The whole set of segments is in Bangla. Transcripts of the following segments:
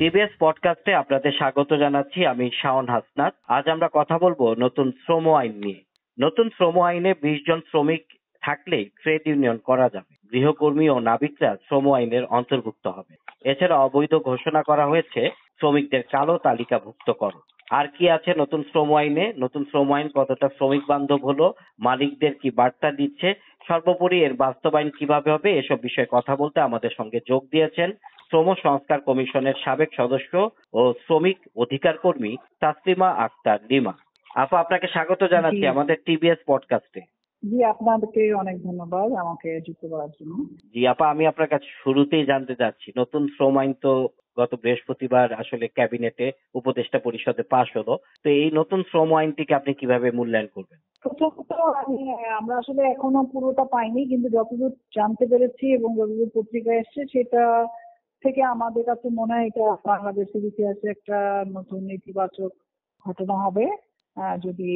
টিবিএস পডকাস্টে আপনাদের স্বাগত জানাচ্ছি। আমি শাওন হাসনাত। আজ আমরা কথা বলবো নতুন শ্রম আইন নিয়ে। নতুন শ্রম আইনে 20 জন শ্রমিক থাকলেই ট্রেড ইউনিয়ন করা যাবে। গৃহকর্মী ও নাবিকরা শ্রম আইনের অন্তর্ভুক্ত হবে। এছাড়া অবৈধ ঘোষণা করা হয়েছে শ্রমিকদের কালো তালিকাভুক্তকরণ। আর কি আছে নতুন শ্রম আইনে? নতুন শ্রম আইন কতটা শ্রমিক বান্ধব হলো, মালিকদের কি বার্তা দিচ্ছে, সর্বোপরি এর বাস্তবায়ন কিভাবে হবে, এসব বিষয়ে কথা বলতে আমাদের সঙ্গে যোগ দিয়েছেন শ্রম সংস্কার কমিশনের সাবেক সদস্য ও শ্রমিক অধিকার কর্মী তাসলিমা আক্তার লিমা। আপা, আপনাকে স্বাগত জানাচ্ছি আমাদের টিবিএস পডকাস্টে। জি, আপনাদেরকে অনেক ধন্যবাদ আমাকে যুক্ত করার জন্য। জি আপা, আমি আপনার কাছে শুরুতেই জানতে চাচ্ছি, নতুন শ্রম আইন তো গত বৃহস্পতিবার আসলে ক্যাবিনেটে উপদেষ্টা পরিষদে পাশ হলো। তো এই নতুন শ্রম আইনটিকে আপনি কিভাবে মূল্যায়ন করবেন? প্রথমত আমরা আসলে এখনো পুরোটা পাইনি, কিন্তু যতদূর জানতে পেরেছি এবং যতদূর পত্রিকায় এসছে সেটা থেকে আমাদের কাছে মনে হয় এটা বাংলাদেশের ইতিহাসে একটা নতুন ইতিবাচক ঘটনা হবে। যদি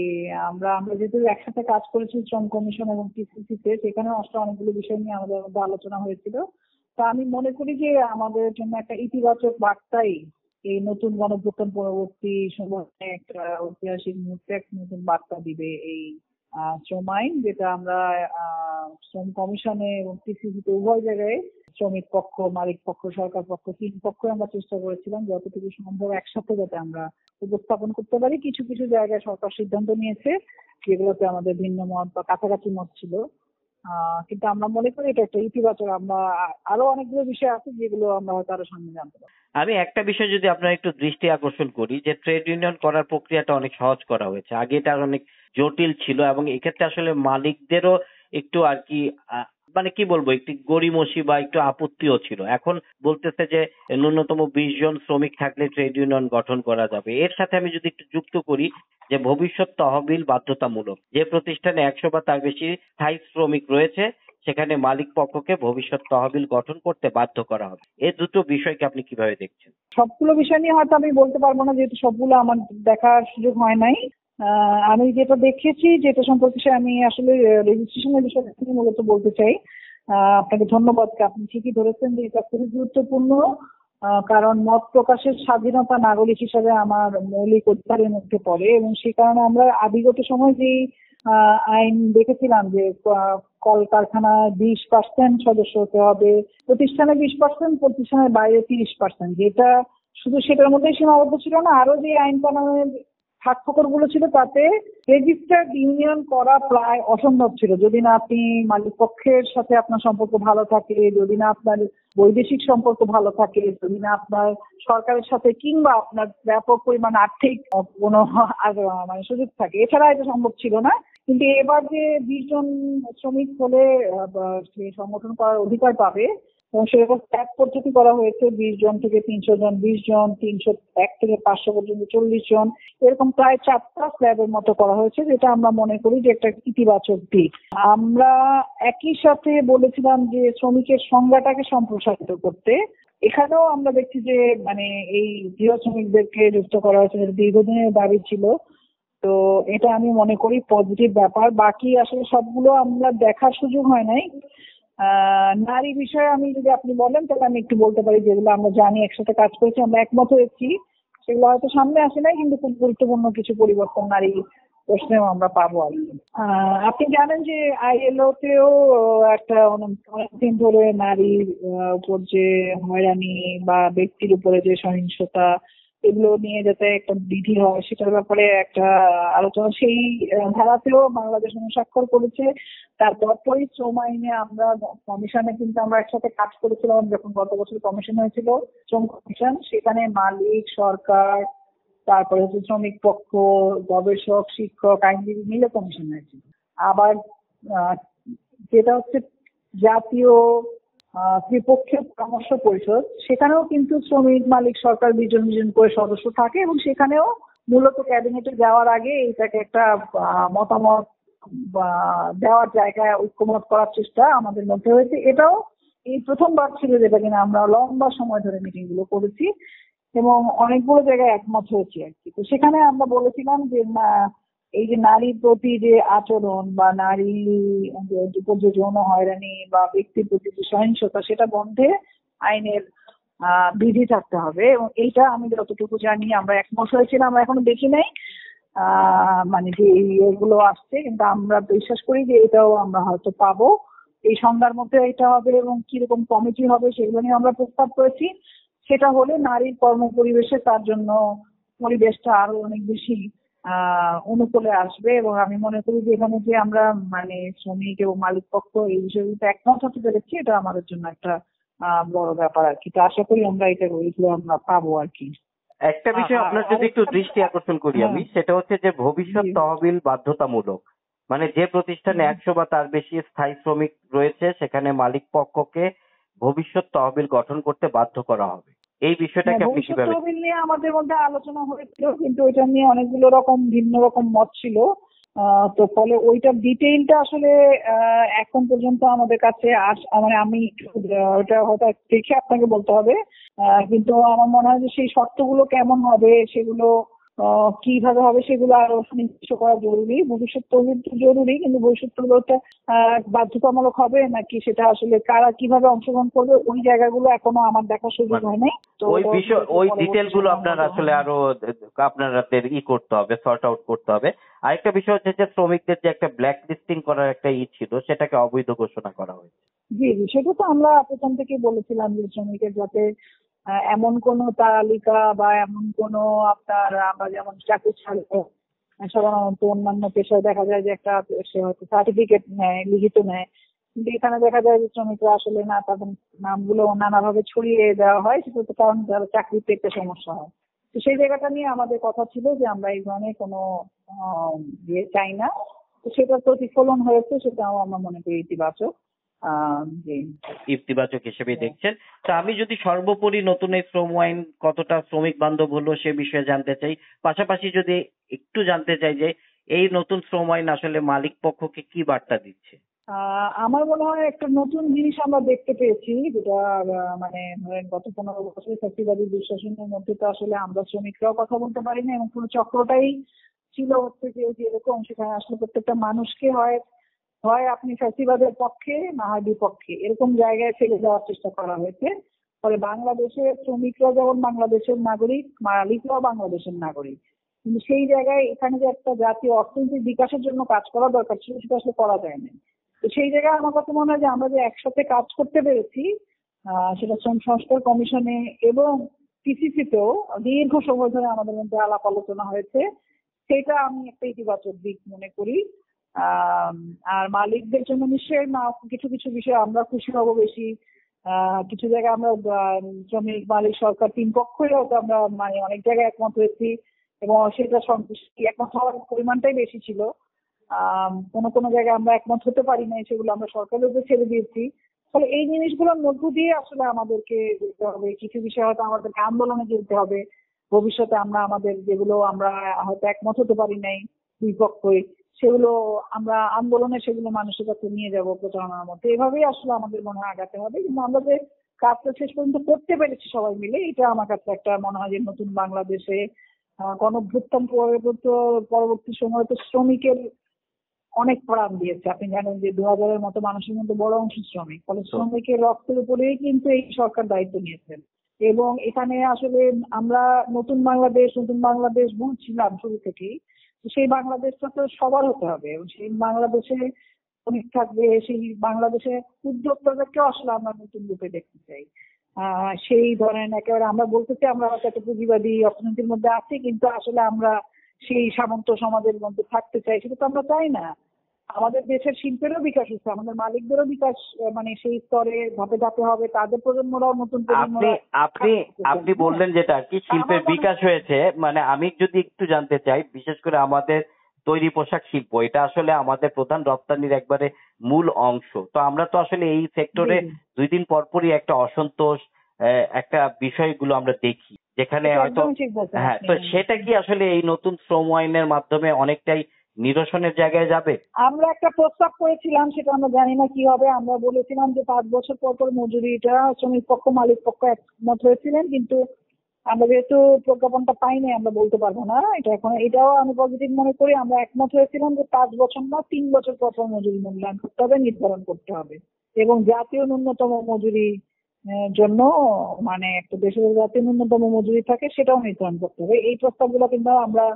আমরা যেহেতু একসাথে কাজ করেছি শ্রম কমিশন এবং টিসিসিতে, সেখানে আসলে অনেকগুলো বিষয় নিয়ে আমাদের মধ্যে আলোচনা হয়েছিল। তো আমি মনে করি যে আমাদের জন্য একটা ইতিবাচক বার্তাই এই নতুন গণঅভ্যুত্থান পরবর্তী সময়ে একটা ঐতিহাসিক মুহূর্তে একটা নতুন বার্তা দিবে এই শ্রম আইন, যেটা আমরা শ্রম কমিশনে এবং টিসিসিতে উভয় জায়গায় শ্রমিক পক্ষ, মালিক পক্ষ, সরকার পক্ষ, তিন পক্ষই আমরা চেষ্টা করেছিলাম যতটুকু সম্ভব একসাথে যাতে আমরা উপস্থাপন করতে পারি। কিছু কিছু জায়গায় সরকার সিদ্ধান্ত নিয়েছে যেগুলোতে আমাদের ভিন্ন মত বা কাছাকাছি মত ছিল, কিন্তু আমরা মনে করি এটা একটা ইতিবাচক। আমরা আরো অনেকগুলো বিষয় আছে যেগুলো আমরা হয়তো আরো সামনে জানতে পারি। আমি একটা বিষয় যদি আপনার একটু দৃষ্টি আকর্ষণ করি, যে ট্রেড ইউনিয়ন করার প্রক্রিয়াটা অনেক সহজ করা হয়েছে। আগে এটা অনেক জটিল ছিল এবং এক্ষেত্রে আসলে মালিকদেরও একটু আর কি মানে কি বলবো, একটু গড়িমসি বা একটু আপত্তিও ছিল। এখন বলতেছে যে ন্যূনতম 20 জন শ্রমিক থাকলে ট্রেড ইউনিয়ন গঠন করা যাবে। এর সাথে আমি যদি একটু যুক্ত করি যে ভবিষ্যৎ তহবিল বাধ্যতামূলক। যে প্রতিষ্ঠানে 100 বা তার বেশি স্থায়ী শ্রমিক রয়েছে সেখানে মালিক পক্ষকে ভবিষ্যৎ তহবিল গঠন করতে বাধ্য করা হবে। এই দুটো বিষয়কে আপনি কিভাবে দেখছেন? সবগুলো বিষয় নিয়ে হয়তো আমি বলতে পারবো না, যেহেতু সবগুলো আমার দেখার সুযোগ হয় নাই। আমি যেটা দেখেছি, যেটা সম্পর্কে আমি আসলে রেজিস্ট্রেশনের বিষয়ে মূলত বলতে চাই। আপনাকে ধন্যবাদ, আপনি ঠিকই ধরেছেন যে এটা খুবই গুরুত্বপূর্ণ। কারণ মত প্রকাশের স্বাধীনতা নাগরিক হিসাবে আমার মৌলিক অধিকারের মধ্যে পড়ে, এবং সেই কারণে আমরা বিগত সময় যে আইন দেখেছিলাম যে কলকারখানায় 20% সদস্য হতে হবে, প্রতিষ্ঠানে 20%, প্রতিষ্ঠানের বাইরে 30%, যেটা শুধু সেটার মধ্যেই সীমাবদ্ধ ছিল না, আরো যে আইন কানুনের স্বাক্ষর গুলো ছিল তাতে রেজিস্টার্ড ইউনিয়ন করা প্রায় অসম্ভব ছিল যদি না আপনি মালিক পক্ষের সাথে আপনার সম্পর্ক ভালো থাকে, যদি না আপনার বৈদেশিক সম্পর্ক ভালো থাকে, যদি না আপনার সরকারের সাথে কিংবা আপনার ব্যাপক পরিমাণ আর্থিক কোনো মানে সুযোগ থাকে, এছাড়া এটা সম্ভব ছিল না। কিন্তু এবার যে 20 জন শ্রমিক হলে সংগঠন করার অধিকার পাবে, এবং সেরকম ট্যাগ পদ্ধতি করা হয়েছে 20 জন থেকে 300 জন, 20 জন, 301 থেকে 500 পর্যন্ত 40 জন, এরকম প্রায় 4টা স্ল্যাবের মতো করা হয়েছে, যেটা আমরা মনে করি যে একটা ইতিবাচক দিক। আমরা একই সাথে বলেছিলাম যে শ্রমিকের সংজ্ঞাটাকে সম্প্রসারিত করতে। এখানেও আমরা দেখছি যে মানে এই গৃহ শ্রমিকদেরকে যুক্ত করা হয়েছে, যেটা দীর্ঘদিনের দাবি ছিল। তো এটা আমি মনে করি পজিটিভ ব্যাপার। বাকি আসলে সবগুলো আমরা দেখার সুযোগ হয় নাই। নারী বিষয়ে আমি যদি আপনি বলেন তাহলে আমি একটু বলতে পারি, যেগুলো আমরা জানি, একসাথে কাজ করেছি, আমরা একমত হয়েছি, সেগুলো হয়তো সামনে আসে নাই, কিন্তু খুব গুরুত্বপূর্ণ কিছু পরিবর্তন নারী প্রশ্নেও আমরা পাবো আর কি। আপনি জানেন যে আইএলও তেও একটা অনেকদিন ধরে নারীর উপর যে হয়রানি বা ব্যক্তির উপরে যে সহিংসতা, এগুলো নিয়ে যাতে একটা বিধি হয় সেটার ব্যাপারে একটা আলোচনা, সেই ধারাতেও বাংলাদেশ স্বাক্ষর করেছে। তারপরই শ্রম আইনে আমরা কমিশনে কিন্তু আমরা একসাথে কাজ করেছিলাম যখন গত বছর কমিশন হয়েছিল শ্রম কমিশন, সেখানে মালিক, সরকার, তারপরে হচ্ছে শ্রমিক পক্ষ, গবেষক, শিক্ষক, আইনজীবী মিলে কমিশন হয়েছিল। আবার যেটা হচ্ছে জাতীয় ত্রিপক্ষীয় পরামর্শ পরিষদ, সেখানেও কিন্তু শ্রমিক, মালিক, সরকার 20 জন করে সদস্য থাকে, এবং সেখানেও মূলত ক্যাবিনেটে যাওয়ার আগে এটাকে একটা মতামত দেওয়ার জায়গায় ঐক্যমত করার চেষ্টা আমাদের মধ্যে হয়েছে। এটাও এই প্রথমবার ছিল যেটা কিনা আমরা লম্বা সময় ধরে মিটিং গুলো করেছি এবং অনেকগুলো জায়গায় একমত হয়েছি আর কি। তো সেখানে আমরা বলেছিলাম যে এই যে নারীর প্রতি যে আচরণ বা নারী উপর যে যৌন হয়রানি বা ব্যক্তির প্রতি যে সহিংসতা, সেটা বন্ধে আইনের বিধি থাকতে হবে, এবং এইটা আমি যতটুকু জানি আমরা একমত হয়েছিলাম, আমরা এখনো দেখি নাই মানে যে এগুলো আসছে, কিন্তু আমরা বিশ্বাস করি যে এটাও আমরা হয়তো পাবো এই সংজ্ঞার মধ্যে। এটা হবে এবং কিরকম কমিটি হবে সেগুলো নিয়ে আমরা প্রস্তাব করেছি। সেটা হলে নারীর কর্মপরিবেশে তার জন্য পরিবেশটা আরো অনেক বেশি অনুকূলে আসবে, এবং আমি মনে করি যে এখানে যে আমরা মানে শ্রমিক এবং মালিক পক্ষ এই বিষয়গুলোতে একমত হতে পেরেছি, এটা আমাদের জন্য একটা বড় ব্যাপার আর কি। তো আশা করি আমরা এগুলো আমরা পাবো আর কি। একটা বিষয় আপনার যদি একটু দৃষ্টি আকর্ষণ করি আমি, সেটা হচ্ছে যে ভবিষ্যৎ তহবিল বাধ্যতামূলক। মানে যে প্রতিষ্ঠানে 100 বা তার বেশি স্থায়ী শ্রমিক রয়েছে সেখানে মালিক পক্ষকে ভবিষ্যৎ তহবিল গঠন করতে বাধ্য করা হবে। এই বিষয়টাকে আপনি ভবিষ্যৎ কিভাবে? তহবিল নিয়ে আমাদের মধ্যে আলোচনা হয়েছিল, কিন্তু ওইটা নিয়ে অনেকগুলো ভিন্ন রকম মত ছিল। তো ফলে ওইটার ডিটেইলটা আসলে এখন পর্যন্ত আমাদের কাছে মানে আমি ওটা হয়তো দেখে আপনাকে বলতে হবে। কিন্তু আমার মনে হয় যে সেই শর্তগুলো কেমন হবে, সেগুলো কিভাবে হবে, সেগুলো আরো সুনির্দিষ্ট করা জরুরি। ভবিষ্যৎ তহবিল তো জরুরি, কিন্তু ভবিষ্যৎ তহবিলটা বাধ্যতামূলক হবে নাকি সেটা আসলে কারা কিভাবে অংশগ্রহণ করবে, ওই জায়গাগুলো এখনো আমার দেখার সুযোগ হয় নাই। তো ওই বিষয়, ওই ডিটেল গুলো আপনার আসলে আরো আপনাদের করতে হবে, সর্ট আউট করতে হবে। আরেকটা বিষয় হচ্ছে যে শ্রমিকদের যে একটা ব্ল্যাক লিস্টিং করার একটা ছিল, সেটাকে অবৈধ ঘোষণা করা হয়েছে। জি জি, সেটা তো আমরা প্রথম থেকে বলেছিলাম যে শ্রমিকের যাতে এমন কোন তালিকা বা এমন কোন আপনার আমরা যেমন চাকরি ছাড়লে সাধারণত অন্যান্য পেশায় দেখা যায় যে একটা সে হয়তো সার্টিফিকেট নেয়, লিখিত নেয়, কিন্তু এখানে দেখা যায় যে শ্রমিকরা আসলে না, তাদের নামগুলো নানাভাবে ছড়িয়ে দেওয়া হয়, সেটাতে কারণ তারা চাকরি পেতে সমস্যা হয়। তো সেই জায়গাটা নিয়ে আমাদের কথা ছিল যে আমরা এই ধরনের কোনো ইয়ে চাই না। তো সেটার প্রতিফলন হয়েছে, সেটাও আমরা মনে করি ইতিবাচক। জি। ইতিবাচক হিসেবে দেখছেন। তা আমি যদি সর্বোপরি নতুন এই শ্রম আইন কতটা শ্রমিক বান্ধব হলো সে বিষয়ে জানতে চাই, পাশাপাশি যদি একটু জানতে চাই যে এই নতুন শ্রম আইন আসলে মালিক পক্ষকে কি বার্তা দিচ্ছে? আমার মনে হয় একটা নতুন জিনিস আমরা দেখতে পেয়েছি, যেটা মানে ধরেন গত 15 বছরের ফ্যাসিবাদী দুঃশাসনের মধ্যে তো আসলে আমরা শ্রমিকরাও কথা বলতে পারি না, এবং পুরো চক্রটাই ছিল হচ্ছে যে যেরকম, সেখানে আসলে প্রত্যেকটা মানুষকে হয় হয় আপনি ফ্যাসিবাদের পক্ষে না হয় বিপক্ষে, এরকম জায়গায় ফেলে দেওয়ার চেষ্টা করা হয়েছে। ফলে বাংলাদেশের শ্রমিকরা যেমন বাংলাদেশের নাগরিক, মালিকরাও বাংলাদেশের নাগরিক, কিন্তু সেই জায়গায় এখানে যে একটা জাতীয় অর্থনৈতিক বিকাশের জন্য কাজ করা দরকার ছিল, সেটা আসলে করা যায় না। তো সেই জায়গায় আমার কাছে মনে হয় যে আমরা যে একসাথে কাজ করতে পেরেছি, সেটা শ্রম সংস্কার কমিশনে এবং পিসিসিতেও দীর্ঘ সময় ধরে আমাদের মধ্যে আলাপ আলোচনা হয়েছে, সেটা আমি একটা ইতিবাচক দিক মনে করি। আর মালিকদের জন্য নিশ্চয়ই না, কিছু কিছু বিষয়ে আমরা খুশি হব বেশি। কিছু জায়গায় আমরা শ্রমিক মালিক সরকার তিন পক্ষই হয়তো আমরা মানে অনেক জায়গায় একমত হয়েছি, এবং সেটা একমত হওয়ার পরিমাণটাই বেশি ছিল। কোনো কোনো জায়গায় আমরা একমত হতে পারি নাই, সেগুলো আমরা সরকারের উপর ছেড়ে দিয়েছি। ফলে এই জিনিসগুলোর মধ্য দিয়ে আসলে আমাদেরকে যেতে হবে, কিছু বিষয় হয়তো আমাদেরকে আন্দোলনে যেতে হবে ভবিষ্যতে। আমরা আমাদের যেগুলো আমরা হয়তো একমত হতে পারি নাই দুই পক্ষই, সেগুলো আমরা আন্দোলনে সেগুলো মানুষের কাছে নিয়ে যাব প্রচারণার মধ্যে। এভাবেই আসলে আমাদের মনে হয় আগাতে হবে, কিন্তু আমরা যে কাজটা শেষ পর্যন্ত করতে পেরেছি সবাই মিলে, এটা আমার কাছে একটা মনে হয় যে নতুন বাংলাদেশে গণঅভ্যুত্থান পরবর্তী সময় তো শ্রমিকের অনেক প্রাণ দিয়েছে। আপনি জানেন যে 2000-এর মতো মানুষের মধ্যে বড় অংশ শ্রমিক, ফলে শ্রমিকের রক্তের উপরেই কিন্তু এই সরকার দায়িত্ব নিয়েছেন। এবং এখানে আসলে আমরা নতুন বাংলাদেশ বলছিলাম শুরু থেকেই, সেই বাংলাদেশটা তো সবার হতে হবে, এবং সেই বাংলাদেশে শ্রমিক থাকবে, সেই বাংলাদেশে উদ্যোক্তাদেরকেও আসলে আমরা নতুন রূপে দেখতে চাই। সেই ধরেন একেবারে আমরা বলতেছি আমরা হয়তো একটা পুঁজিবাদী অর্থনীতির মধ্যে আছি, কিন্তু আসলে আমরা সেই সামন্ত সমাজের মধ্যে থাকতে চাই, সেটা তো আমরা চাই না। আমাদের দেশের শিল্পেরও বিকাশ হচ্ছে, আমাদের মালিকদেরও বিকাশ মানে সেই স্তরে ধাপে ধাপে হবে, তাদের প্রজন্মরাও নতুন আপনি আপনি আপনি বললেন যেটা আর কি শিল্পের বিকাশ হয়েছে, মানে আমি যদি একটু জানতে চাই, বিশেষ করে আমাদের তৈরি পোশাক শিল্প, এটা আসলে আমাদের প্রধান রপ্তানির একবারে মূল অংশ। তো আমরা তো আসলে এই সেক্টরে 2 দিন পর পরই একটা অসন্তোষ, একটা বিষয়গুলো আমরা দেখি, যেখানে হয়তো হ্যাঁ, তো সেটা কি আসলে এই নতুন শ্রম আইনের মাধ্যমে অনেকটাই নিরসনের জায়গায় যাবে? আমরা একটা প্রস্তাব করেছিলাম, সেটা আমরা জানি না কি হবে। আমরা বলেছিলাম যে 5 বছর পর পর মজুরিটা শ্রমিক পক্ষ মালিক পক্ষ একমত হয়েছিলেন, কিন্তু আমরা যেহেতু প্রজ্ঞাপনটা পাইনি আমরা বলতে পারবো না এটা এখন। এটাও আমি পজিটিভ মনে করি, আমরা একমত হয়েছিলাম যে 5 বছর না 3 বছর পর পর মজুরি মূল্যায়ন করতে হবে, নির্ধারণ করতে হবে, এবং জাতীয় ন্যূনতম মজুরি জন্য মানে একটা দেশের যাতে ন্যূনতম মজুরি থাকে সেটাও নির্ধারণ করতে হবে। এই প্রস্তাবগুলো কিন্তু আমরা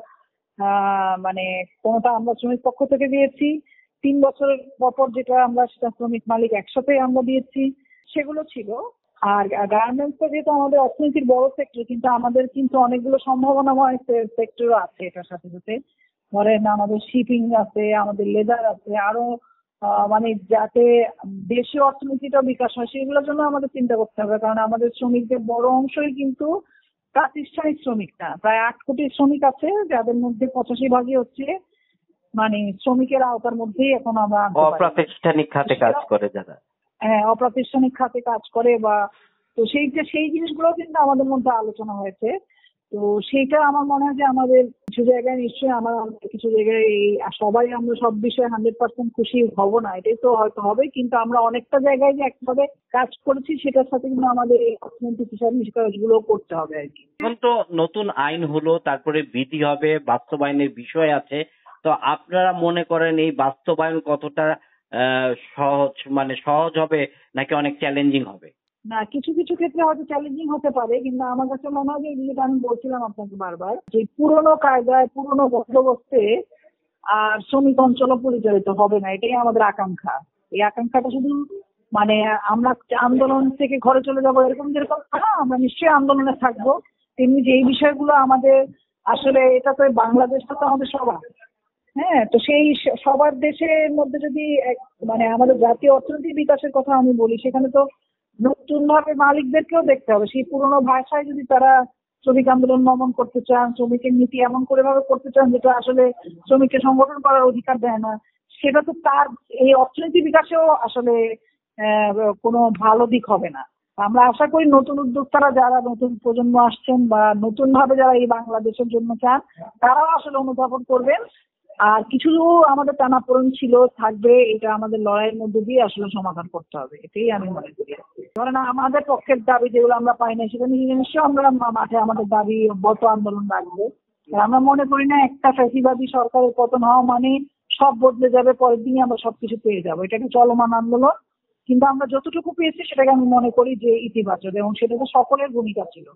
মানে কোনটা আমরা শ্রমিক পক্ষ থেকে দিয়েছি, 3 বছরের পর যেটা আমরা সেটা শ্রমিক মালিক একসাথে আমরা দিয়েছি, সেগুলো ছিল। আর গার্মেন্টস যেহেতু আমাদের অর্থনীতির বড় সেক্টর, কিন্তু আমাদের কিন্তু অনেকগুলো সম্ভাবনাময় সেক্টর আছে এটার সাথে সাথে। ধরেন আমাদের শিপিং আছে, আমাদের লেদার আছে, আরো মানে যাতে দেশীয় অর্থনীতিটা বিকাশ হয় সেগুলোর জন্য আমাদের চিন্তা করতে হবে। কারণ আমাদের শ্রমিকদের বড় অংশই কিন্তু প্রাতিষ্ঠানিক শ্রমিক না, প্রায় 8 কোটি শ্রমিক আছে, যাদের মধ্যে 85% হচ্ছে মানে শ্রমিকের আওতার মধ্যেই এখন আমরা আনতে পারি। অপ্রাতিষ্ঠানিক খাতে কাজ করে যারা। হ্যাঁ, অপ্রাতিষ্ঠানিক খাতে কাজ করে বা তো সেই জিনিসগুলো কিন্তু আমাদের মধ্যে আলোচনা হয়েছে। তো সেইটা আমার মনে হয় যে আমাদের কিছু জায়গায় নিশ্চয়ই কিছু জায়গায় সবাই আমরা সব বিষয়ে 100% খুশি হব না, এটাই তো হয়তো হবে, কিন্তু আমরা অনেকটা জায়গায় যে একভাবে কাজ করেছি সেটার সাথে কিন্তু আমাদের এই অর্থনৈতিক হিসাব নিকাশগুলো করতে হবে আর কি। এখন তো নতুন আইন হলো, তারপরে বিধি হবে, বাস্তবায়নের বিষয় আছে। তো আপনারা মনে করেন এই বাস্তবায়ন কতটা সহজ হবে নাকি অনেক চ্যালেঞ্জিং হবে? না, কিছু কিছু ক্ষেত্রে হয়তো চ্যালেঞ্জিং হতে পারে, কিন্তু আমার কাছে মনে হয় যে যেটা আমি বলছিলাম আপনাকে বারবার, যে পুরোনো কায়দায় পুরোনো বন্দোবস্তে আর শ্রমিক অঞ্চল পরিচালিত হবে না, এটাই আমাদের আকাঙ্ক্ষা। এই আকাঙ্ক্ষাটা শুধু মানে আমরা আন্দোলন থেকে ঘরে চলে যাবো এরকম যেরকম না, আমরা নিশ্চয়ই আন্দোলনে থাকবো। তেমনি যে এই বিষয়গুলো আমাদের আসলে এটা তো বাংলাদেশটা তো আমাদের সবার, হ্যাঁ, তো সেই সবার দেশের মধ্যে যদি মানে আমাদের জাতীয় অর্থনৈতিক বিকাশের কথা আমি বলি, সেখানে তো নতুন ভাবে মালিকদেরকেও দেখতে হবে। সেই পুরোনো ভাষায় যদি তারা শ্রমিক আন্দোলন দমন করতে চান, শ্রমিকের নীতি এমন করে ভাবে করতে চান যেটা আসলে শ্রমিককে সংগঠন করার অধিকার দেয় না, সেটা তো তার এই অর্থনৈতিক বিকাশেও আসলে কোনো ভালো দিক হবে না। আমরা আশা করি নতুন উদ্যোক্তারা যারা নতুন প্রজন্ম আসছেন বা নতুন ভাবে যারা এই বাংলাদেশের জন্য চান, তারাও আসলে অনুধাবন করবেন। আর কিছু আমাদের টানাপোড়েন ছিল, থাকবে, এটা আমাদের লড়াইয়ের মধ্যে দিয়ে আসলে সমাধান করতে হবে, এটাই আমি মনে করি। ধরেন আমাদের পক্ষের দাবি যেগুলো আমরা পাই না, সেটা নিশ্চয়ই আমরা মাঠে আমাদের দাবি বত আন্দোলন রাখবো। আমরা মনে করি না একটা ফ্যাসিবাদী সরকারের পতন হওয়া মানে সব বদলে যাবে, পরের দিনই আমরা সবকিছু পেয়ে যাবো। এটা একটা চলমান আন্দোলন, কিন্তু আমরা যতটুকু পেয়েছি সেটাকে আমি মনে করি যে ইতিবাচক, এবং সেটাতে সকলের ভূমিকা ছিল।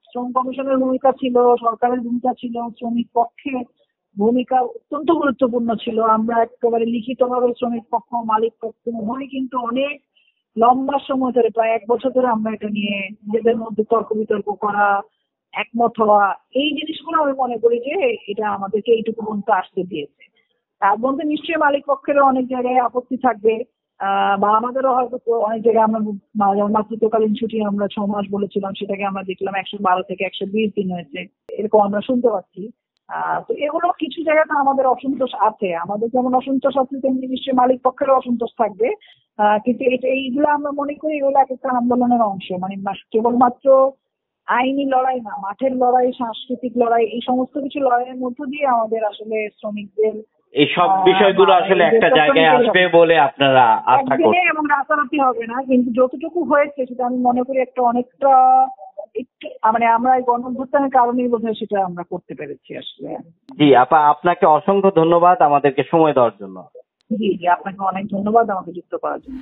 শ্রম কমিশনের ভূমিকা ছিল, সরকারের ভূমিকা ছিল, শ্রমিক পক্ষের ভূমিকা অত্যন্ত গুরুত্বপূর্ণ ছিল। আমরা একেবারে লিখিতভাবে শ্রমিক পক্ষ মালিক পক্ষ উভয়ই কিন্তু অনেক লম্বা সময় ধরে, প্রায় 1 বছর ধরে আমরা এটা নিয়ে নিজেদের মধ্যে তর্ক বিতর্ক করা, একমত হওয়া, এই জিনিসগুলো আমি মনে করি যে এটা আমাদেরকে এইটুকু পর্যন্ত আসতে দিয়েছে। তার মধ্যে নিশ্চয়ই মালিক পক্ষেরও অনেক জায়গায় আপত্তি থাকবে, বা আমাদেরও হয়তো অনেক জায়গায় আমরা মাতৃত্বকালীন ছুটি আমরা 6 মাস বলেছিলাম, সেটাকে আমরা দেখলাম 112 থেকে 120 দিন হয়েছে, এরকম আমরা শুনতে পাচ্ছি। তো এগুলো কিছু জায়গাতে আমাদের অসন্তোষ আছে, আমাদের যেমন অসন্তোষ আছে তেমনি নিশ্চয়ই মালিক পক্ষেরও অসন্তোষ থাকবে। কিন্তু এইগুলো আমরা মনে করি এগুলো এক একটা আন্দোলনের অংশ, মানে কেবলমাত্র আইনি লড়াই না, মাঠের লড়াই, সাংস্কৃতিক লড়াই, এই সমস্ত কিছু লড়াইয়ের মধ্য দিয়ে আমাদের আসলে শ্রমিকদের এই সব বিষয়গুলো আসলে একটা জায়গায় আসবে বলে আপনারা আশা করছেন? এবং রাতারাতি হবে না, কিন্তু যতটুকু হয়েছে সেটা আমি মনে করি অনেকটা একটু মানে আমরা এই গণঅভ্যুত্থানের কারণেই বোধহয় সেটা আমরা করতে পেরেছি আসলে। জি আপা, আপনাকে অসংখ্য ধন্যবাদ আমাদেরকে সময় দেওয়ার জন্য। জি, আপনাকে অনেক ধন্যবাদ আমাকে যুক্ত করার জন্য।